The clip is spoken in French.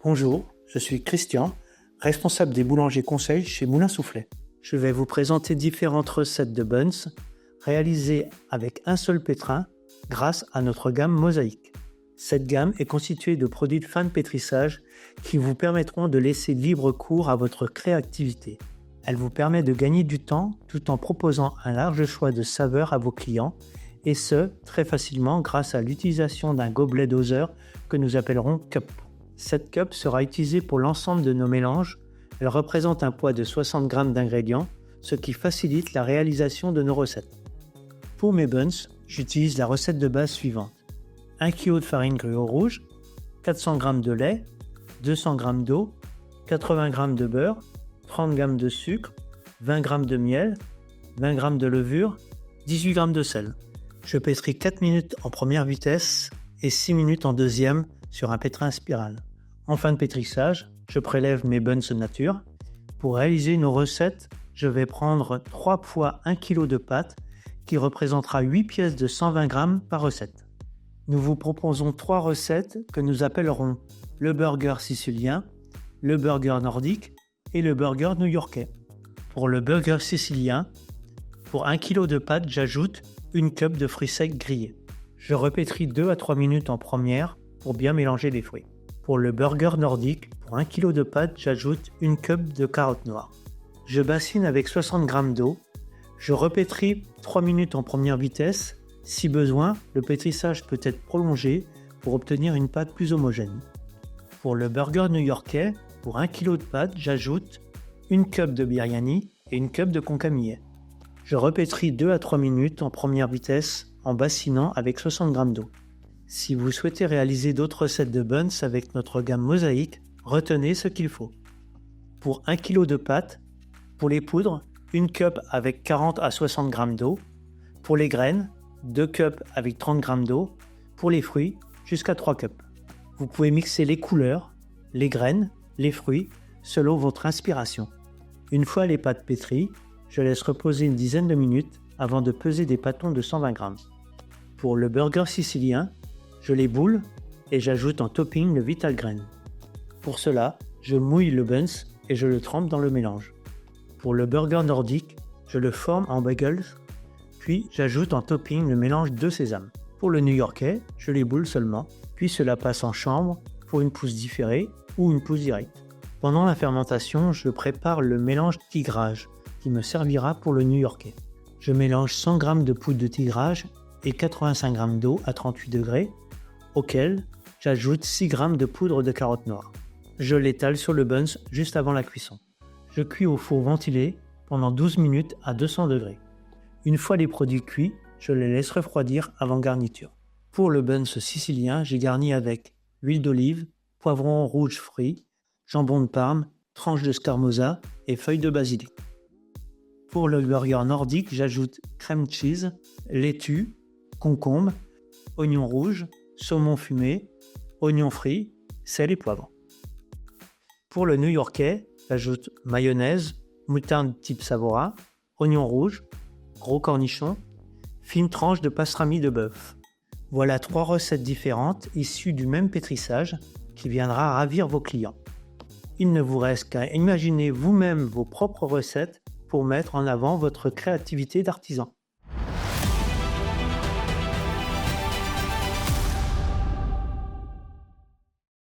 Bonjour, je suis Christian, responsable des boulangers conseils chez Moulin Soufflet. Je vais vous présenter différentes recettes de buns réalisées avec un seul pétrin grâce à notre gamme Mosaïque. Cette gamme est constituée de produits de fin de pétrissage qui vous permettront de laisser libre cours à votre créativité. Elle vous permet de gagner du temps tout en proposant un large choix de saveurs à vos clients et ce, très facilement grâce à l'utilisation d'un gobelet doseur que nous appellerons cup. Cette cup sera utilisée pour l'ensemble de nos mélanges. Elle représente un poids de 60 g d'ingrédients, ce qui facilite la réalisation de nos recettes. Pour mes buns, j'utilise la recette de base suivante. 1 kg de farine gruau rouge, 400 g de lait, 200 g d'eau, 80 g de beurre, 30 g de sucre, 20 g de miel, 20 g de levure, 18 g de sel. Je pétris 4 minutes en première vitesse et 6 minutes en deuxième sur un pétrin spirale. En fin de pétrissage, je prélève mes buns nature. Pour réaliser nos recettes, je vais prendre 3 fois 1 kg de pâte qui représentera 8 pièces de 120 g par recette. Nous vous proposons 3 recettes que nous appellerons le burger sicilien, le burger nordique et le burger new-yorkais. Pour le burger sicilien, pour 1 kg de pâte, j'ajoute une cup de fruits secs grillés. Je repétris 2 à 3 minutes en première pour bien mélanger les fruits. Pour le burger nordique, pour 1 kg de pâte, j'ajoute une cup de carottes noires. Je bassine avec 60 g d'eau. Je repétris 3 minutes en première vitesse. Si besoin, le pétrissage peut être prolongé pour obtenir une pâte plus homogène. Pour le burger new-yorkais, pour 1 kg de pâte, j'ajoute une cup de biryani et une cup de conca millet. Je repétris 2 à 3 minutes en première vitesse en bassinant avec 60 g d'eau. Si vous souhaitez réaliser d'autres recettes de buns avec notre gamme Mosaïque, retenez ce qu'il faut. Pour 1 kg de pâte, pour les poudres, une cup avec 40 à 60 g d'eau. Pour les graines, 2 cups avec 30 g d'eau. Pour les fruits, jusqu'à 3 cups. Vous pouvez mixer les couleurs, les graines, les fruits, selon votre inspiration. Une fois les pâtes pétries, je laisse reposer une dizaine de minutes avant de peser des pâtons de 120 g. Pour le burger sicilien, je les boule et j'ajoute en topping le Vital Grain. Pour cela, je mouille le buns et je le trempe dans le mélange. Pour le burger nordique, je le forme en bagels, puis j'ajoute en topping le mélange de sésame. Pour le new-yorkais, je les boule seulement, puis cela passe en chambre pour une pousse différée ou une pousse directe. Pendant la fermentation, je prépare le mélange tigrage qui me servira pour le new-yorkais. Je mélange 100 g de poudre de tigrage et 85 g d'eau à 38 degrés, auquel j'ajoute 6 g de poudre de carottes noires. Je l'étale sur le buns juste avant la cuisson. Je cuis au four ventilé pendant 12 minutes à 200 degrés. Une fois les produits cuits, je les laisse refroidir avant garniture. Pour le buns sicilien, j'ai garni avec huile d'olive, poivron rouge frit, jambon de Parme, tranches de scamosa et feuilles de basilic. Pour le burger nordique, j'ajoute crème cheese, laitue, concombre, oignons rouges, saumon fumé, oignons frits, sel et poivre. Pour le new-yorkais, j'ajoute mayonnaise, moutarde type Savora, oignons rouges, gros cornichons, fines tranches de pastrami de bœuf. Voilà 3 recettes différentes issues du même pétrissage qui viendra ravir vos clients. Il ne vous reste qu'à imaginer vous-même vos propres recettes pour mettre en avant votre créativité d'artisan.